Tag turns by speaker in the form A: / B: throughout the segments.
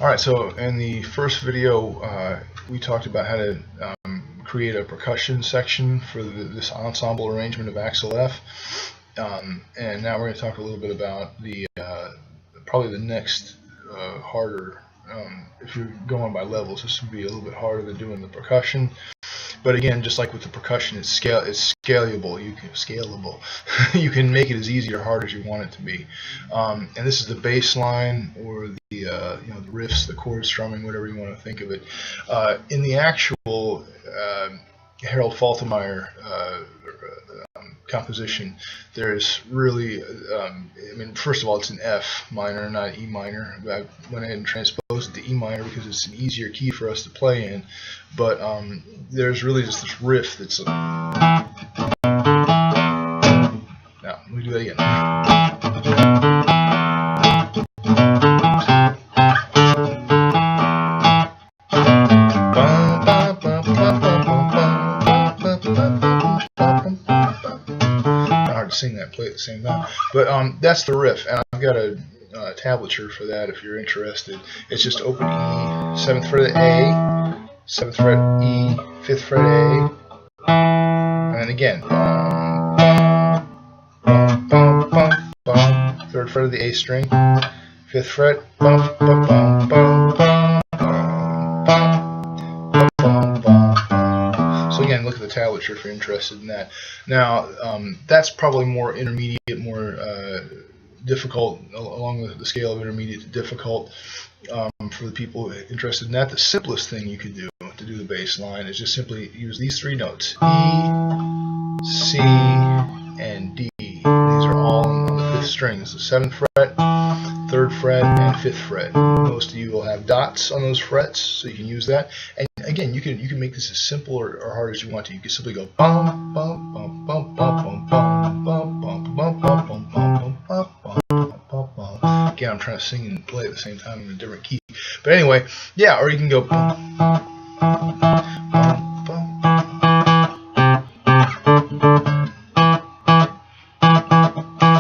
A: Alright, so in the first video we talked about how to create a percussion section for this ensemble arrangement of Axel F. And now we're going to talk a little bit about the probably the next harder, if you're going by levels, this would be a little bit harder than doing the percussion. But again, just like with the percussion, it's scalable. You can make it as easy or hard as you want it to be. And this is the bass line, or the the riffs, the chord strumming, whatever you want to think of it. In the actual Harold Faltermeyer composition, there's really, I mean, first of all, it's an F minor, not E minor. I went ahead and transposed it to E minor because it's an easier key for us to play in. But there's really just this riff that's. Now, let me do that again. Sing that, play at the same time, but that's the riff, and I've got a tablature for that if you're interested. It's just open E, 7th fret of A, 7th fret E, 5th fret A, and then again, 3rd fret of the A string, 5th fret, again, look at the tablature if you're interested in that. Now, that's probably more intermediate, more difficult, along the scale of intermediate to difficult for the people interested in that. The simplest thing you could do to do the bass line is just simply use these three notes: E, C, and D. These are all on the 5th string. It's the 7th fret, 3rd fret, and 5th fret. Most of you will have dots on those frets, so you can use that. And again, you can make this as simple or hard as you want to. You can simply go bum bum bum bum bum bum bum bum bum bum bum bum bum bum bum bum. Again, I'm trying to sing and play at the same time in a different key. But anyway, yeah, or you can go bum bum bum.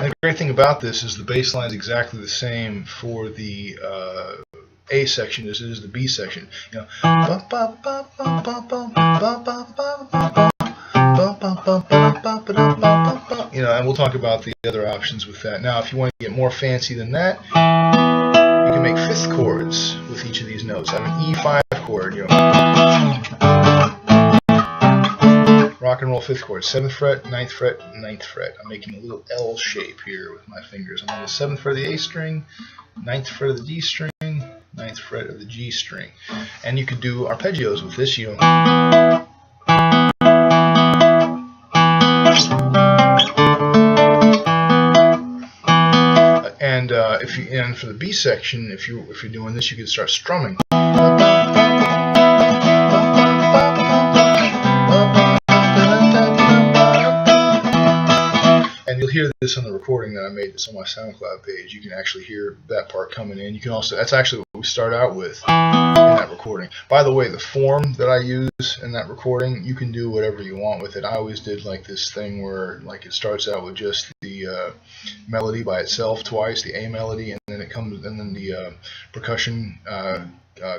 A: The great thing about this is the bass line is exactly the same for the A section as it is the B section. You know, and we'll talk about the other options with that. Now, if you want to get more fancy than that, you can make 5th chords with each of these notes. I have an E5 chord, rock and roll 5th chord, 7th fret, 9th fret, 9th fret. I'm making a little L shape here with my fingers. I'm on the 7th fret of the A string, 9th fret of the D string, 9th fret of the G string. And you could do arpeggios with this, and for the B section, if you're doing this, you could start strumming. And you'll hear this on the recording that I made that's on my SoundCloud page. You can actually hear that part coming in. You can also, that's actually what we start out with in that recording. By the way, the form that I use in that recording, you can do whatever you want with it. I always did like this thing where like it starts out with just the melody by itself twice, the A melody, and then it comes, and then the percussion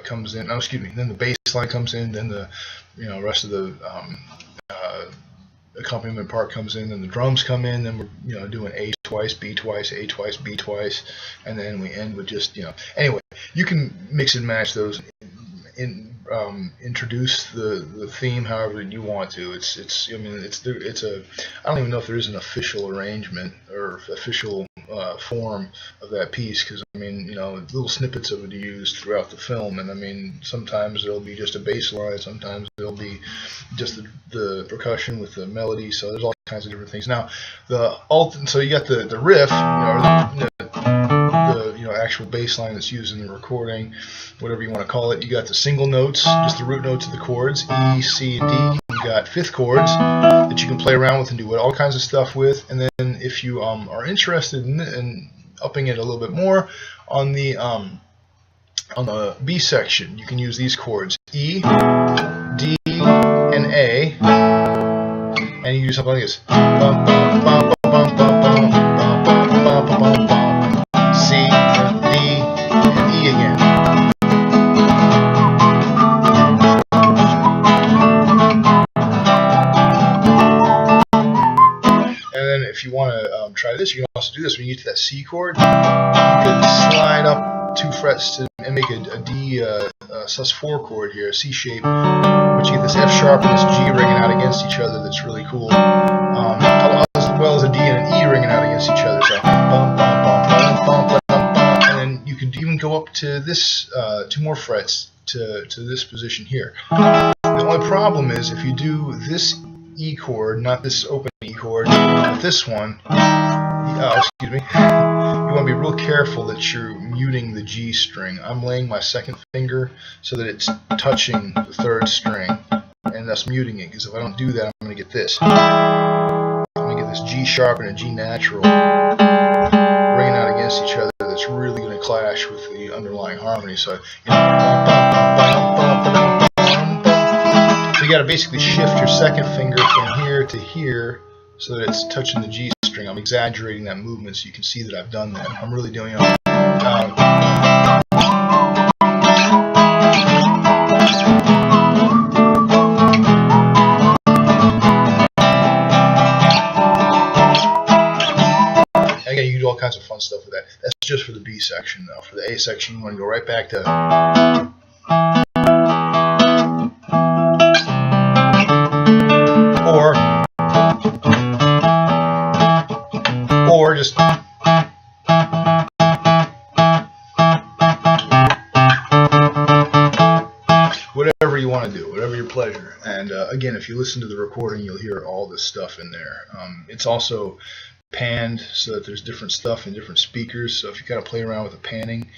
A: comes in. Oh, excuse me. Then the bass line comes in. Then the rest of the accompaniment part comes in, then the drums come in, then we're doing A twice, B twice, A twice, B twice, and then we end with just anyway, you can mix and match those, introduce the theme however you want to. I don't even know if there is an official arrangement or official form of that piece, because I mean, little snippets of it are used throughout the film, and I mean, sometimes there'll be just a bass line, sometimes there'll be just the percussion with the melody. So there's all kinds of different things. Now, so you got the riff, the actual bass line that's used in the recording, whatever you want to call it. You got the single notes, just the root notes of the chords, E, C, and D. You got 5th chords that you can play around with and do all kinds of stuff with. And then if you are interested in upping it a little bit more, on the B section, you can use these chords: E, D, and A, and you do something like this. C, D, and E again. try this, you can also do this when you get to that C chord. You could slide up 2 frets and make a D sus4 chord here, a C shape, but you get this F sharp and this G ringing out against each other. That's really cool. As well as a D and an E ringing out against each other. So bum, bum, bum, bum, bum, bum, bum, and then you could even go up to this 2 more frets to this position here. The only problem is if you do this E chord, not this open E chord, but this one, excuse me, you want to be real careful that you're muting the G string. I'm laying my second finger so that it's touching the 3rd string, and thus muting it, because if I don't do that, I'm going to get this. I'm going to get this G sharp and a G natural ringing out against each other. That's really going to clash with the underlying harmony. So, you got to basically shift your second finger from here to here so that it's touching the G string. I'm exaggerating that movement so you can see that I've done that. I'm really doing it. Again, you can do all kinds of fun stuff with that. That's just for the B section, though. For the A section, you want to go right back to. Or just whatever you want to do, whatever your pleasure. And again, if you listen to the recording, you'll hear all this stuff in there. It's also panned so that there's different stuff in different speakers. So if you kind of play around with the panning,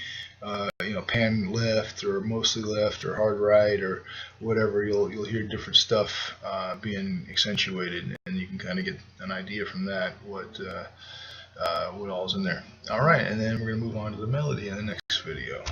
A: pan left or mostly left or hard right or whatever, you'll hear different stuff being accentuated, and you can kind of get an idea from that what all is in there. All right, and then we're going to move on to the melody in the next video.